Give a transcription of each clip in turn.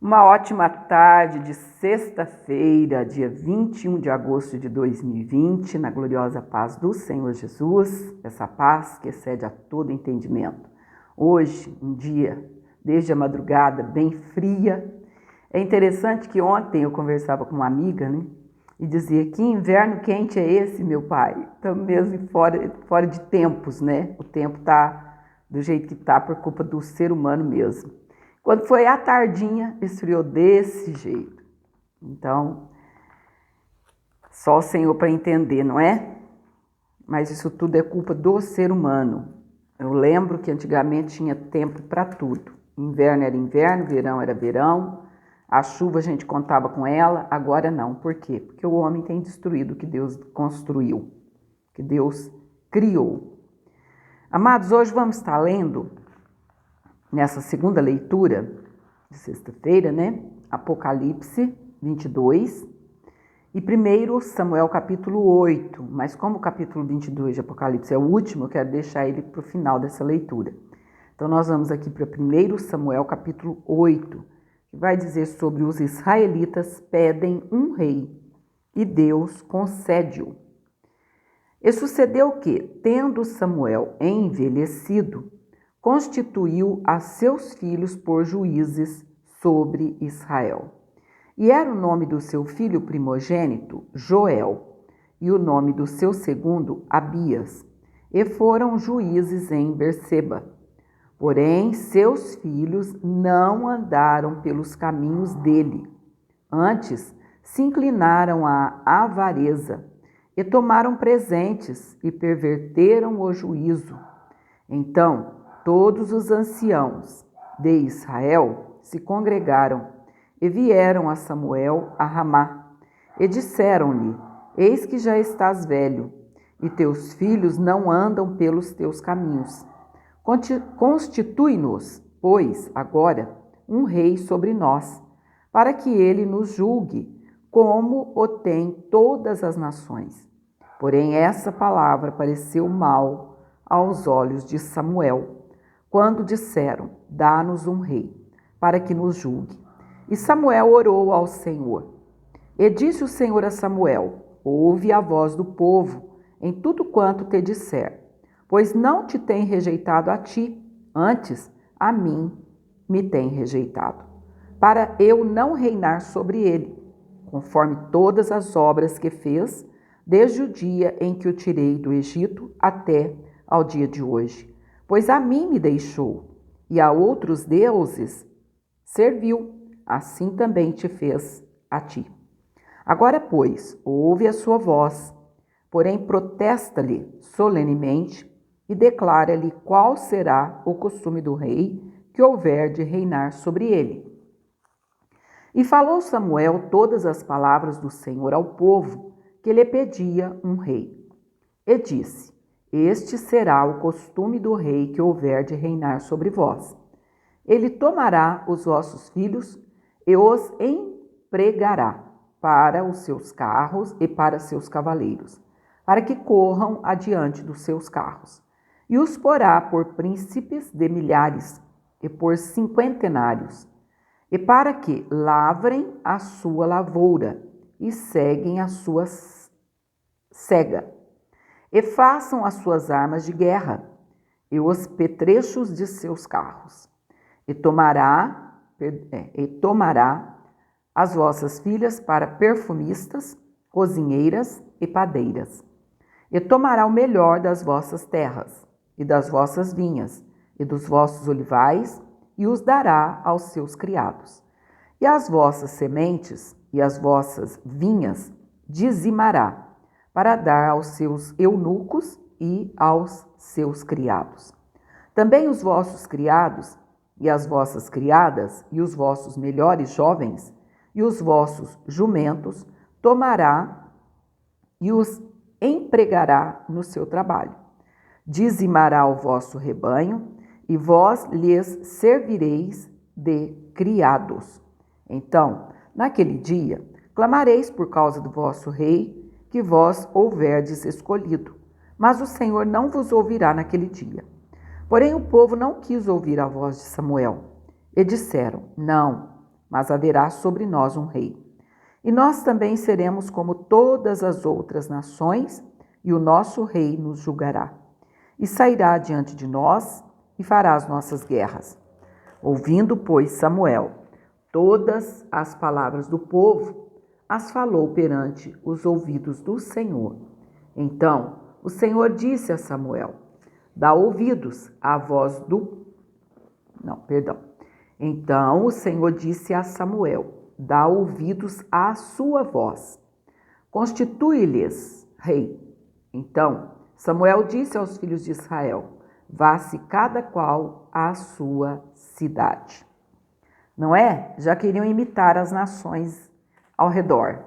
Uma ótima tarde de sexta-feira, dia 21 de agosto de 2020, na gloriosa paz do Senhor Jesus, essa paz que excede a todo entendimento. Hoje, um dia, desde a madrugada, bem fria. É interessante que ontem eu conversava com uma amiga, e dizia: que inverno quente é esse, meu pai? Estamos mesmo fora de tempos, né? O tempo está do jeito que está por culpa do ser humano mesmo. Quando foi à tardinha, esfriou desse jeito. Então, só o Senhor para entender, não é? Mas isso tudo é culpa do ser humano. Eu lembro que antigamente tinha tempo para tudo. Inverno era inverno, verão era verão. A chuva a gente contava com ela, agora não. Por quê? Porque o homem tem destruído o que Deus construiu, que Deus criou. Amados, hoje vamos estar lendo, nessa segunda leitura de sexta-feira, Apocalipse 22 e 1 Samuel capítulo 8. Mas como o capítulo 22 de Apocalipse é o último, eu quero deixar ele para o final dessa leitura. Então nós vamos aqui para 1 Samuel capítulo 8, que vai dizer sobre os israelitas pedem um rei e Deus concede-o. E sucedeu que, tendo Samuel envelhecido, constituiu a seus filhos por juízes sobre Israel. E era o nome do seu filho primogênito Joel, e o nome do seu segundo Abias, e foram juízes em Berseba. Porém, seus filhos não andaram pelos caminhos dele. Antes, se inclinaram à avareza, e tomaram presentes, e perverteram o juízo. Então, todos os anciãos de Israel se congregaram e vieram a Samuel a Ramá e disseram-lhe: eis que já estás velho e teus filhos não andam pelos teus caminhos. Constitui-nos, pois, agora um rei sobre nós, para que ele nos julgue, como o tem todas as nações. Porém, essa palavra pareceu mal aos olhos de Samuel, quando disseram: dá-nos um rei, para que nos julgue. E Samuel orou ao Senhor. E disse o Senhor a Samuel: ouve a voz do povo em tudo quanto te disser, pois não te tem rejeitado a ti, antes a mim me tem rejeitado, para eu não reinar sobre ele, conforme todas as obras que fez, desde o dia em que o tirei do Egito até ao dia de hoje. Pois a mim me deixou, e a outros deuses serviu, assim também te fez a ti. Agora, pois, ouve a sua voz, porém protesta-lhe solenemente e declara-lhe qual será o costume do rei que houver de reinar sobre ele. E falou Samuel todas as palavras do Senhor ao povo, que lhe pedia um rei. E disse: este será o costume do rei que houver de reinar sobre vós. Ele tomará os vossos filhos e os empregará para os seus carros e para seus cavaleiros, para que corram adiante dos seus carros. E os porá por príncipes de milhares e por cinquentenários, e para que lavrem a sua lavoura e seguem a sua cega, e façam as suas armas de guerra e os petrechos de seus carros. E tomará as vossas filhas para perfumistas, cozinheiras e padeiras. E tomará o melhor das vossas terras e das vossas vinhas e dos vossos olivais e os dará aos seus criados. E as vossas sementes e as vossas vinhas dizimará, para dar aos seus eunucos e aos seus criados. Também os vossos criados e as vossas criadas e os vossos melhores jovens e os vossos jumentos tomará e os empregará no seu trabalho. Dizimará o vosso rebanho e vós lhes servireis de criados. Então, naquele dia, clamareis por causa do vosso rei, que vós houverdes escolhido, mas o Senhor não vos ouvirá naquele dia. Porém o povo não quis ouvir a voz de Samuel, e disseram: não, mas haverá sobre nós um rei. E nós também seremos como todas as outras nações, e o nosso rei nos julgará. E sairá diante de nós e fará as nossas guerras. Ouvindo, pois, Samuel todas as palavras do povo, as falou perante os ouvidos do Senhor. Então o Senhor disse a Samuel: dá ouvidos à voz do... Não, perdão. Então o Senhor disse a Samuel: dá ouvidos à sua voz. Constitui-lhes rei. Então Samuel disse aos filhos de Israel: vá-se cada qual à sua cidade. Não é? Já queriam imitar as nações ao redor.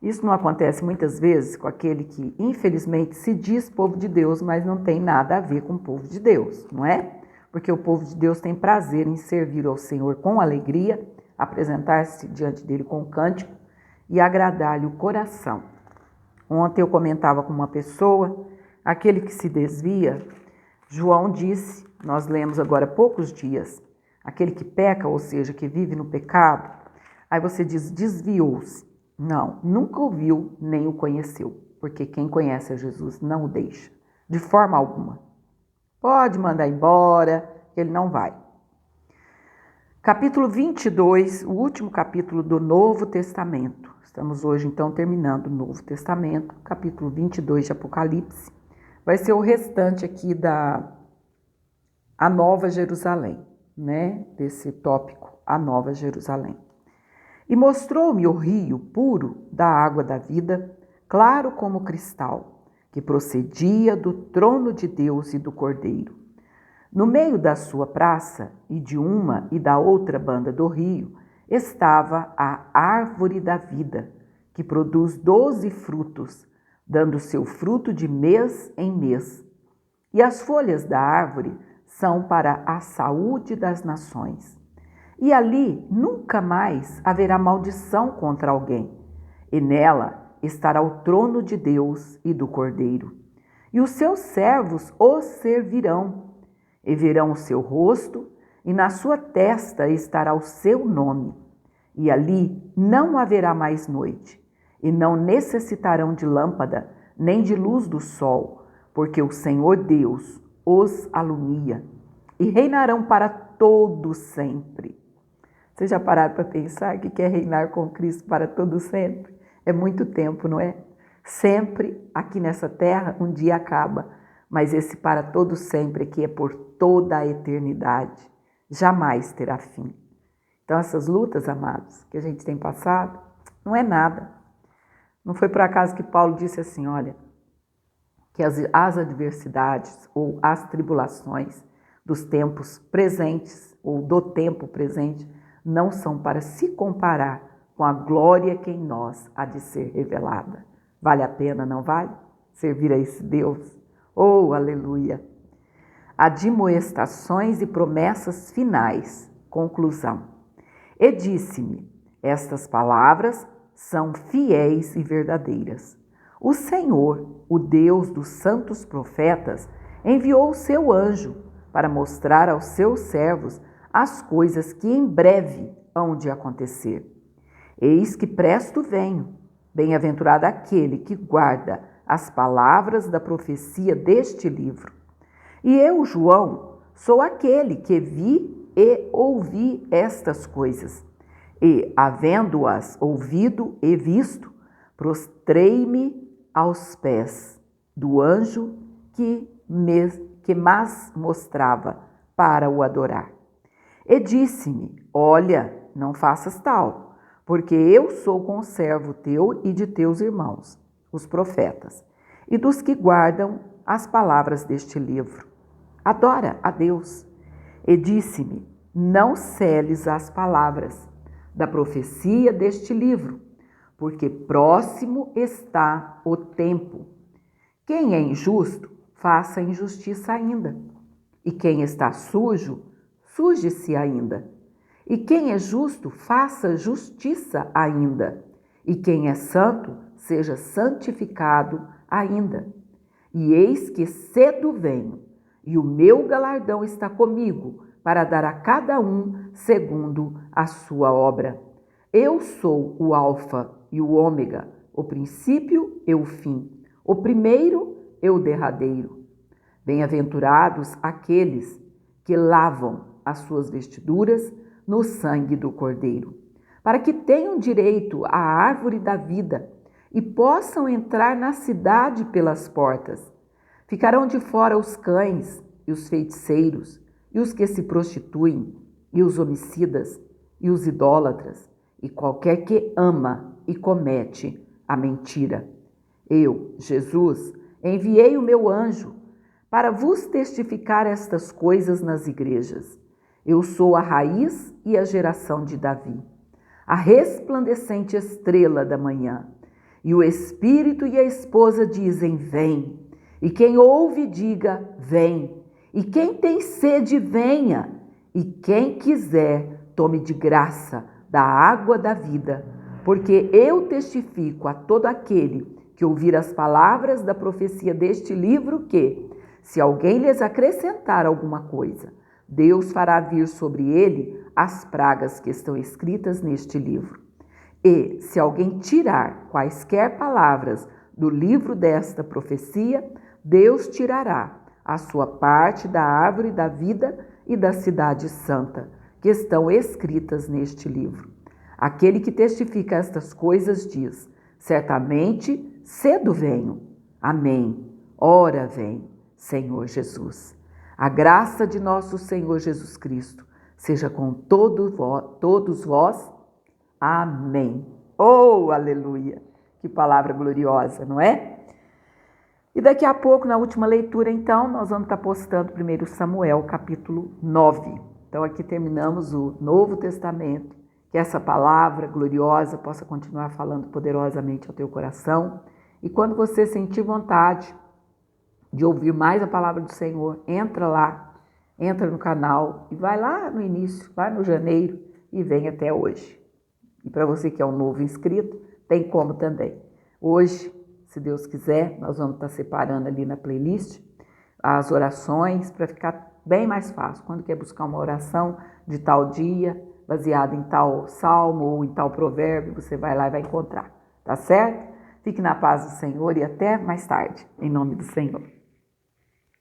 Isso não acontece muitas vezes com aquele que, infelizmente, se diz povo de Deus, mas não tem nada a ver com o povo de Deus, não é? Porque o povo de Deus tem prazer em servir ao Senhor com alegria, apresentar-se diante dele com cântico e agradar-lhe o coração. Ontem eu comentava com uma pessoa, aquele que se desvia, João disse, nós lemos agora há poucos dias, aquele que peca, ou seja, que vive no pecado, aí você diz, desviou-se. Não, nunca ouviu nem o conheceu, porque quem conhece a Jesus não o deixa, de forma alguma. Pode mandar embora, ele não vai. Capítulo 22, o último capítulo do Novo Testamento. Estamos hoje, então, terminando o Novo Testamento, capítulo 22 de Apocalipse. Vai ser o restante aqui a Nova Jerusalém, né? Desse tópico, a Nova Jerusalém. E mostrou-me o rio puro da água da vida, claro como cristal, que procedia do trono de Deus e do Cordeiro. No meio da sua praça, e de uma e da outra banda do rio, estava a árvore da vida, que produz 12 frutos, dando seu fruto de mês em mês. E as folhas da árvore são para a saúde das nações. E ali nunca mais haverá maldição contra alguém, e nela estará o trono de Deus e do Cordeiro. E os seus servos o servirão, e verão o seu rosto, e na sua testa estará o seu nome. E ali não haverá mais noite, e não necessitarão de lâmpada, nem de luz do sol, porque o Senhor Deus os alumia, e reinarão para todo sempre. Vocês já pararam para pensar que quer reinar com Cristo para todo sempre? É muito tempo, não é? Sempre aqui nessa terra um dia acaba, mas esse para todo sempre aqui é por toda a eternidade, jamais terá fim. Então essas lutas, amados, que a gente tem passado, não é nada. Não foi por acaso que Paulo disse assim, olha, que as adversidades ou as tribulações dos tempos presentes ou do tempo presente não são para se comparar com a glória que em nós há de ser revelada. Vale a pena, não vale? Servir a esse Deus? Oh, aleluia! Admoestações e promessas finais. Conclusão. E disse-me, estas palavras são fiéis e verdadeiras. O Senhor, o Deus dos santos profetas, enviou o seu anjo para mostrar aos seus servos as coisas que em breve hão de acontecer. Eis que presto venho, bem-aventurado aquele que guarda as palavras da profecia deste livro. E eu, João, sou aquele que vi e ouvi estas coisas. E, havendo-as ouvido e visto, prostrei-me aos pés do anjo que mas mostrava para o adorar. E disse-me, olha, não faças tal, porque eu sou conservo teu e de teus irmãos, os profetas, e dos que guardam as palavras deste livro. Adora a Deus. E disse-me, não seles as palavras da profecia deste livro, porque próximo está o tempo. Quem é injusto, faça injustiça ainda. E quem está sujo, suje-se ainda. E quem é justo, faça justiça ainda. E quem é santo, seja santificado ainda. E eis que cedo venho, e o meu galardão está comigo, para dar a cada um segundo a sua obra. Eu sou o Alfa e o Ômega, o princípio e o fim, o primeiro e o derradeiro. Bem-aventurados aqueles que lavam as suas vestiduras no sangue do Cordeiro, para que tenham direito à árvore da vida e possam entrar na cidade pelas portas. Ficarão de fora os cães e os feiticeiros, e os que se prostituem, e os homicidas, e os idólatras, e qualquer que ama e comete a mentira. Eu, Jesus, enviei o meu anjo para vos testificar estas coisas nas igrejas. Eu sou a raiz e a geração de Davi, a resplandecente estrela da manhã. E o Espírito e a esposa dizem, vem. E quem ouve, diga, vem. E quem tem sede, venha. E quem quiser, tome de graça da água da vida. Porque eu testifico a todo aquele que ouvir as palavras da profecia deste livro que, se alguém lhes acrescentar alguma coisa, Deus fará vir sobre ele as pragas que estão escritas neste livro. E, se alguém tirar quaisquer palavras do livro desta profecia, Deus tirará a sua parte da árvore da vida e da cidade santa, que estão escritas neste livro. Aquele que testifica estas coisas diz, certamente cedo venho. Amém. Ora vem, Senhor Jesus. A graça de nosso Senhor Jesus Cristo seja com todos vós. Amém. Oh, aleluia! Que palavra gloriosa, não é? E daqui a pouco, na última leitura, então, nós vamos estar postando 1 Samuel, capítulo 9. Então, aqui terminamos o Novo Testamento. Que essa palavra gloriosa possa continuar falando poderosamente ao teu coração. E quando você sentir vontade de ouvir mais a palavra do Senhor, entra lá, entra no canal e vai lá no início, vai no janeiro e vem até hoje. E para você que é um novo inscrito, tem como também. Hoje, se Deus quiser, nós vamos estar separando ali na playlist as orações para ficar bem mais fácil. Quando quer buscar uma oração de tal dia, baseada em tal salmo ou em tal provérbio, você vai lá e vai encontrar. Tá certo? Fique na paz do Senhor e até mais tarde, em nome do Senhor.